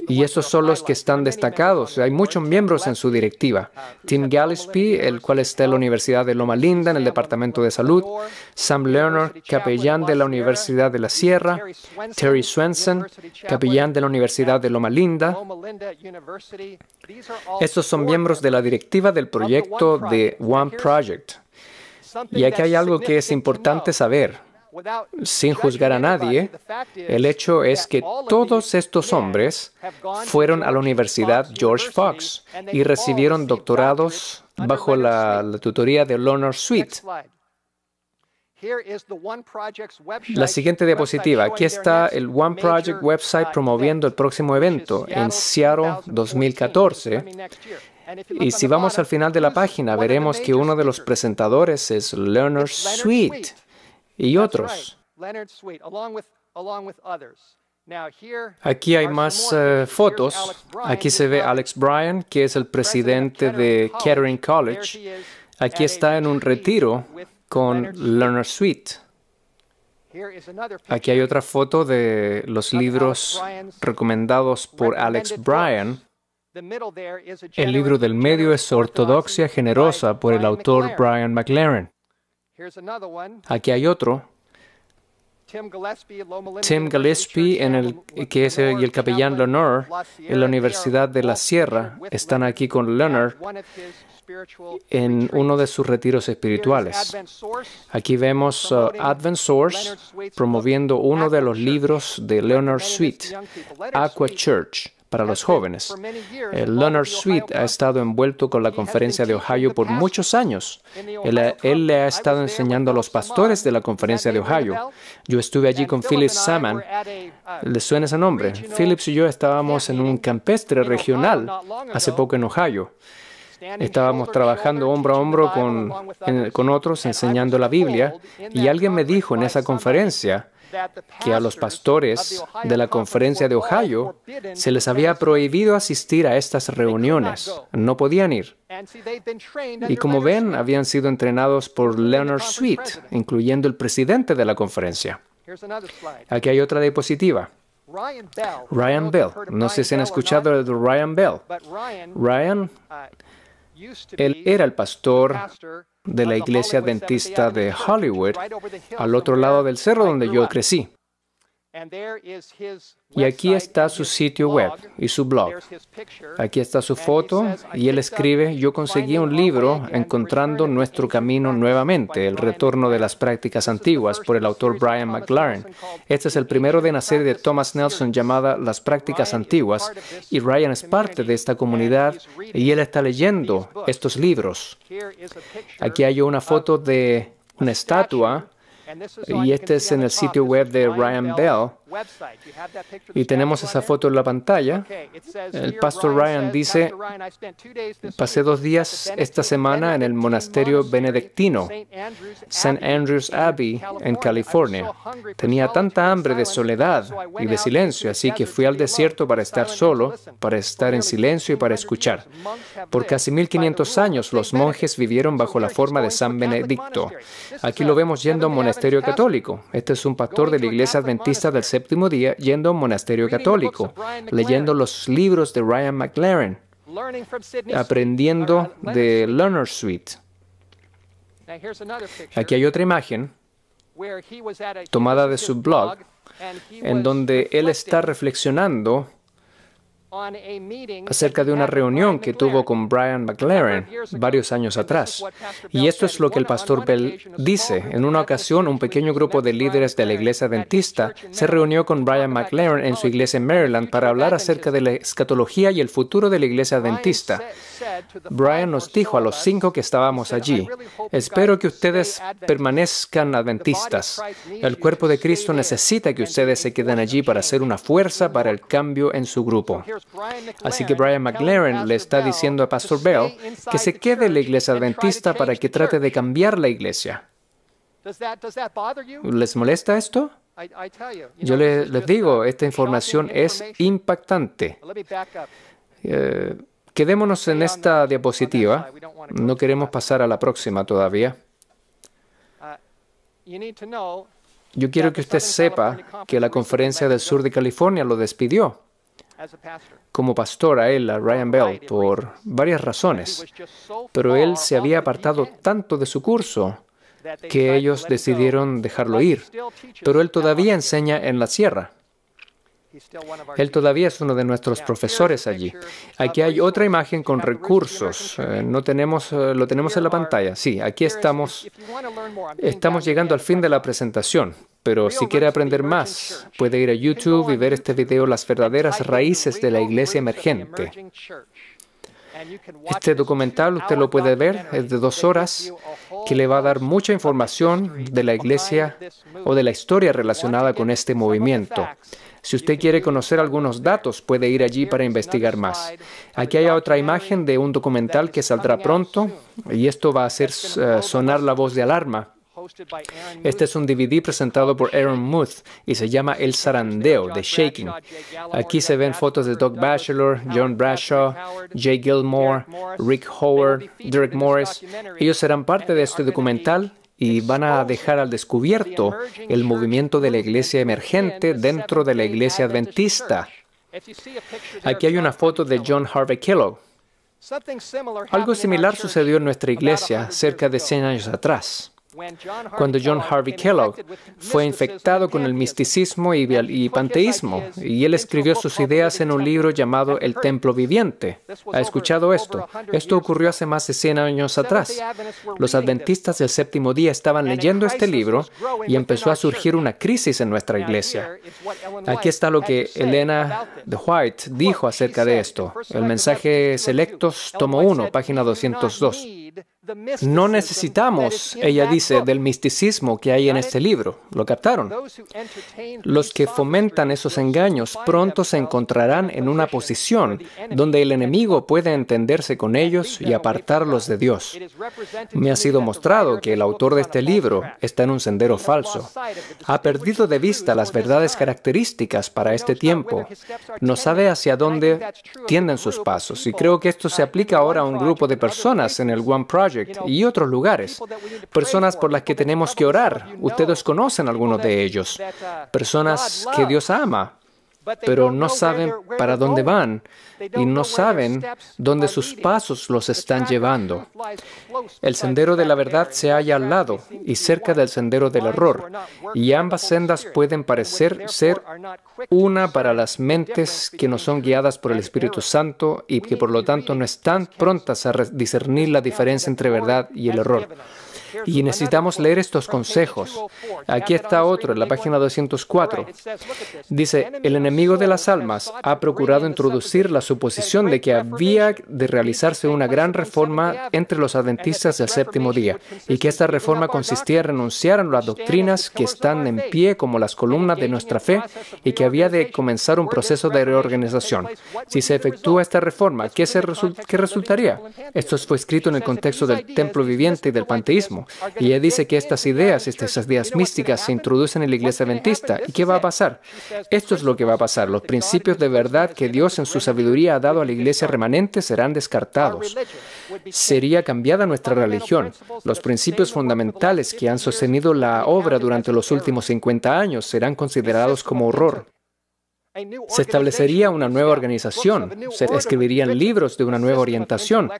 y estos son los que están destacados. Hay muchos miembros en su directiva. Tim Gillespie, el cual está en la Universidad de Loma Linda, en el Departamento de Salud. Sam Lerner, capellán de la Universidad de la Sierra. Terry Swenson, capellán de la Universidad de Loma Linda. Estos son miembros de la directiva del proyecto de One Project. Y aquí hay algo que es importante saber. Sin juzgar a nadie, el hecho es que todos estos hombres fueron a la Universidad George Fox y recibieron doctorados bajo la tutoría de Leonard Sweet. La siguiente diapositiva. Aquí está el One Project website promoviendo el próximo evento en Seattle 2014. Y si vamos al final de la página, veremos que uno de los presentadores es Leonard Sweet. Y otros. Aquí hay más fotos. Aquí se ve Alex Bryan, que es el presidente de Kettering College. Aquí está en un retiro con Leonard Sweet. Aquí hay otra foto de los libros recomendados por Alex Bryan. El libro del medio es Ortodoxia Generosa por el autor Brian McLaren. Aquí hay otro. Tim Gillespie, que es el capellán Leonard en la Universidad de la Sierra, están aquí con Leonard en uno de sus retiros espirituales. Aquí vemos Advent Source promoviendo uno de los libros de Leonard Sweet, Aqua Church, para los jóvenes. Leonard Sweet ha estado envuelto con la Conferencia de Ohio por muchos años. Él le ha estado enseñando a los pastores de la Conferencia de Ohio. Yo estuve allí con Philip Salmon. ¿Les suena ese nombre? Phillips y yo estábamos en un campestre regional hace poco en Ohio. Estábamos trabajando hombro a hombro con otros enseñando la Biblia y alguien me dijo en esa conferencia que a los pastores de la Conferencia de Ohio se les había prohibido asistir a estas reuniones. No podían ir. Y como ven, habían sido entrenados por Leonard Sweet, incluyendo el presidente de la conferencia. Aquí hay otra diapositiva. Ryan Bell. No sé si han escuchado de Ryan Bell. Ryan, él era el pastor de la Iglesia Adventista de Hollywood, al otro lado del cerro donde yo crecí. Y aquí está su sitio web y su blog. Aquí está su foto y él escribe: yo conseguí un libro encontrando nuestro camino nuevamente, el retorno de las prácticas antiguas, por el autor Brian McLaren. Este es el primero de una serie de Thomas Nelson llamada Las prácticas antiguas, y Ryan es parte de esta comunidad y él está leyendo estos libros. Aquí hay una foto de una estatua. Y este es en el sitio web de Ryan Bell. Y tenemos esa foto en la pantalla. El pastor Ryan dice: pasé 2 días esta semana en el monasterio benedictino, St. Andrews Abbey, en California. Tenía tanta hambre de soledad y de silencio, así que fui al desierto para estar solo, para estar en silencio y para escuchar. Por casi 1500 años los monjes vivieron bajo la forma de San Benedicto. Aquí lo vemos yendo a un monasterio católico. Este es un pastor de la Iglesia Adventista del Séptimo Día yendo a un monasterio católico, leyendo los libros de Ryan McLaren, aprendiendo de Leonard Sweet. Aquí hay otra imagen tomada de su blog, en donde él está reflexionando acerca de una reunión que tuvo con Brian McLaren varios años atrás. Y esto es lo que el pastor Bell dice. En una ocasión, un pequeño grupo de líderes de la Iglesia Adventista se reunió con Brian McLaren en su iglesia en Maryland para hablar acerca de la escatología y el futuro de la Iglesia Adventista. Brian nos dijo a los 5 que estábamos allí: espero que ustedes permanezcan adventistas. El cuerpo de Cristo necesita que ustedes se queden allí para ser una fuerza para el cambio en su grupo. Así que Brian McLaren le está diciendo a Pastor Bell que se quede en la iglesia adventista para que trate de cambiar la iglesia. ¿Les molesta esto? Yo les digo, esta información es impactante. Quedémonos en esta diapositiva. No queremos pasar a la próxima todavía. Yo quiero que usted sepa que la Conferencia del Sur de California lo despidió como pastor a Ryan Bell, por varias razones. Pero él se había apartado tanto de su curso que ellos decidieron dejarlo ir. Pero él todavía enseña en la sierra. Él todavía es uno de nuestros profesores allí. Aquí hay otra imagen con recursos. Lo tenemos en la pantalla. Sí, aquí estamos llegando al fin de la presentación. Pero si quiere aprender más, puede ir a YouTube y ver este video, Las verdaderas raíces de la iglesia emergente. Este documental usted lo puede ver, es de 2 horas, que le va a dar mucha información de la iglesia o de la historia relacionada con este movimiento. Si usted quiere conocer algunos datos, puede ir allí para investigar más. Aquí hay otra imagen de un documental que saldrá pronto, y esto va a hacer sonar la voz de alarma. Este es un DVD presentado por Aaron Muth y se llama El Zarandeo, de Shaking. Aquí se ven fotos de Doug Batchelor, John Bradshaw, Jay Gilmore, Rick Howard, Derek Morris. Ellos serán parte de este documental y van a dejar al descubierto el movimiento de la iglesia emergente dentro de la iglesia adventista. Aquí hay una foto de John Harvey Kellogg. Algo similar sucedió en nuestra iglesia cerca de 100 años atrás, cuando John Harvey Kellogg fue infectado con el misticismo y panteísmo, y él escribió sus ideas en un libro llamado El Templo Viviente. ¿Ha escuchado esto? Esto ocurrió hace más de 100 años atrás. Los adventistas del séptimo día estaban leyendo este libro y empezó a surgir una crisis en nuestra iglesia. Aquí está lo que Elena de White dijo acerca de esto. El mensaje Selectos, tomo 1, página 202. No necesitamos, ella dice, del misticismo que hay en este libro. ¿Lo captaron? Los que fomentan esos engaños pronto se encontrarán en una posición donde el enemigo puede entenderse con ellos y apartarlos de Dios. Me ha sido mostrado que el autor de este libro está en un sendero falso. Ha perdido de vista las verdades características para este tiempo. No sabe hacia dónde tienden sus pasos. Y creo que esto se aplica ahora a un grupo de personas en el One Project y otros lugares. Personas por las que tenemos que orar. Ustedes conocen algunos de ellos. Personas que Dios ama, pero no saben para dónde van y no saben dónde sus pasos los están llevando. El sendero de la verdad se halla al lado y cerca del sendero del error, y ambas sendas pueden parecer ser una para las mentes que no son guiadas por el Espíritu Santo y que por lo tanto no están prontas a discernir la diferencia entre verdad y el error. Y necesitamos leer estos consejos. Aquí está otro, en la página 204. Dice, el enemigo de las almas ha procurado introducir la suposición de que había de realizarse una gran reforma entre los adventistas del séptimo día, y que esta reforma consistía en renunciar a las doctrinas que están en pie como las columnas de nuestra fe, y que había de comenzar un proceso de reorganización. Si se efectúa esta reforma, ¿qué resultaría? Esto fue escrito en el contexto del templo viviente y del panteísmo. Y ella dice que estas ideas místicas se introducen en la iglesia adventista. ¿Y qué va a pasar? Esto es lo que va a pasar. Los principios de verdad que Dios en su sabiduría ha dado a la iglesia remanente serán descartados. Sería cambiada nuestra religión. Los principios fundamentales que han sostenido la obra durante los últimos 50 años serán considerados como horror. Se establecería una nueva organización, se escribirían libros de una nueva orientación,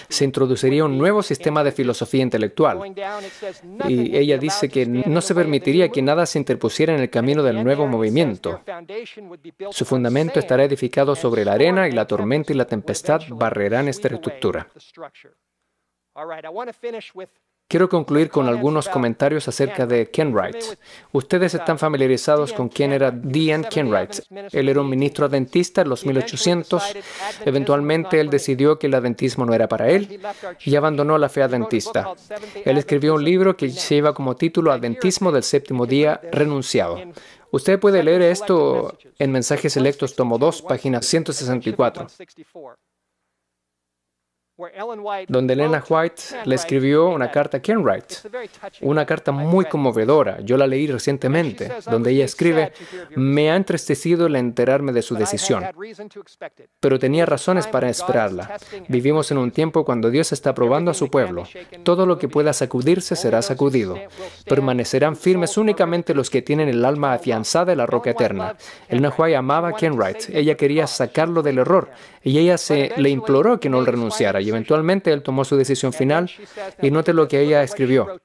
se introduciría un nuevo sistema de filosofía intelectual. Y ella dice que no se permitiría que nada se interpusiera en el camino del nuevo movimiento. Su fundamento estará edificado sobre la arena y la tormenta y la tempestad barrerán esta estructura. Quiero concluir con algunos comentarios acerca de Ken Wright. Ustedes están familiarizados con quién era D.N. Ken Wright. Él era un ministro adventista en los 1800. Eventualmente, él decidió que el adventismo no era para él y abandonó la fe adventista. Él escribió un libro que lleva como título Adventismo del Séptimo Día Renunciado. Usted puede leer esto en Mensajes Selectos, tomo 2, página 164. Donde Elena White le escribió una carta a Ken Wright, una carta muy conmovedora. Yo la leí recientemente, donde ella escribe: me ha entristecido el enterarme de su decisión, pero tenía razones para esperarla. Vivimos en un tiempo cuando Dios está probando a su pueblo. Todo lo que pueda sacudirse será sacudido. Permanecerán firmes únicamente los que tienen el alma afianzada en la roca eterna. Elena White amaba a Ken Wright. Ella quería sacarlo del error y ella le imploró que no renunciara. Y eventualmente él tomó su decisión final, y note lo que ella escribió.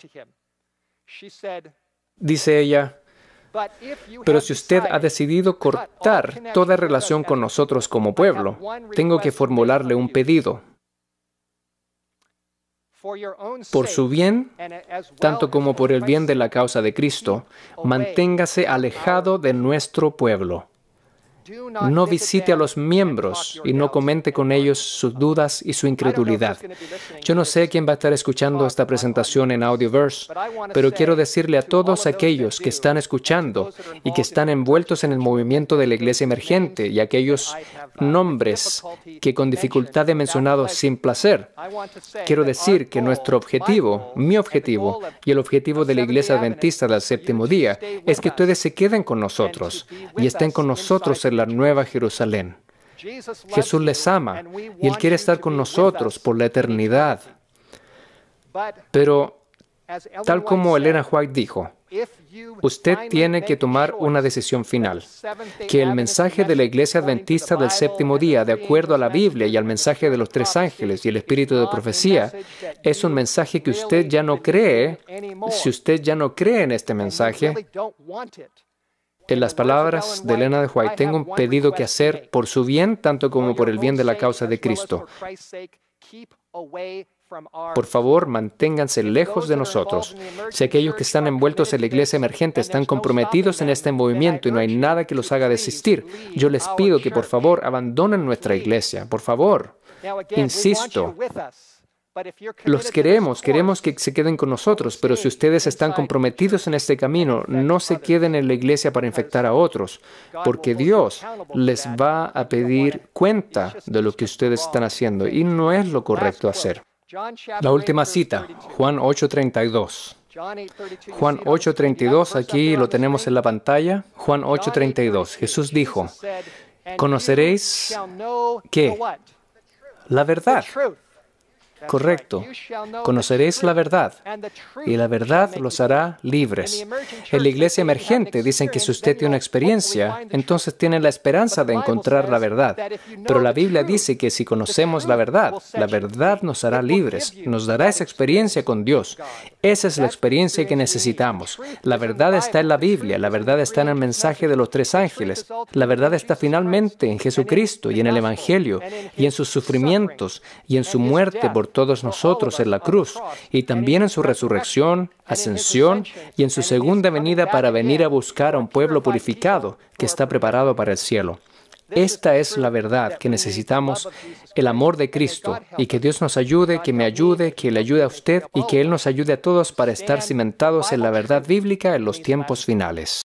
Dice ella: pero si usted ha decidido cortar toda relación con nosotros como pueblo, tengo que formularle un pedido. Por su bien, tanto como por el bien de la causa de Cristo, manténgase alejado de nuestro pueblo. No visite a los miembros y no comente con ellos sus dudas y su incredulidad. Yo no sé quién va a estar escuchando esta presentación en Audioverse, pero quiero decirle a todos aquellos que están escuchando y que están envueltos en el movimiento de la iglesia emergente y aquellos nombres que con dificultad he mencionado sin placer, quiero decir que nuestro objetivo, mi objetivo y el objetivo de la iglesia adventista del séptimo día es que ustedes se queden con nosotros y estén con nosotros en la Nueva Jerusalén. Jesús les ama y Él quiere estar con nosotros por la eternidad. Pero, tal como Elena White dijo, usted tiene que tomar una decisión final. Que el mensaje de la Iglesia Adventista del Séptimo Día, de acuerdo a la Biblia y al mensaje de los tres ángeles y el espíritu de profecía, es un mensaje que usted ya no cree. Si usted ya no cree en este mensaje, en las palabras de Elena de White, tengo un pedido que hacer por su bien, tanto como por el bien de la causa de Cristo. Por favor, manténganse lejos de nosotros. Si aquellos que están envueltos en la iglesia emergente están comprometidos en este movimiento y no hay nada que los haga desistir, yo les pido que por favor abandonen nuestra iglesia. Por favor, insisto. Los queremos que se queden con nosotros, pero si ustedes están comprometidos en este camino, no se queden en la iglesia para infectar a otros, porque Dios les va a pedir cuenta de lo que ustedes están haciendo y no es lo correcto hacer. La última cita, Juan 8:32. Juan 8:32, aquí lo tenemos en la pantalla. Juan 8:32. Jesús dijo: conoceréis, ¿qué? La verdad. Correcto. Conoceréis la verdad, y la verdad los hará libres. En la iglesia emergente dicen que si usted tiene una experiencia, entonces tiene la esperanza de encontrar la verdad. Pero la Biblia dice que si conocemos la verdad nos hará libres, nos dará esa experiencia con Dios. Esa es la experiencia que necesitamos. La verdad está en la Biblia, la verdad está en el mensaje de los tres ángeles, la verdad está finalmente en Jesucristo y en el Evangelio, y en sus sufrimientos, y en su muerte por todos nosotros en la cruz, y también en su resurrección, ascensión, y en su segunda venida para venir a buscar a un pueblo purificado que está preparado para el cielo. Esta es la verdad que necesitamos, el amor de Cristo, y que Dios nos ayude, que me ayude, que le ayude a usted, y que Él nos ayude a todos para estar cimentados en la verdad bíblica en los tiempos finales.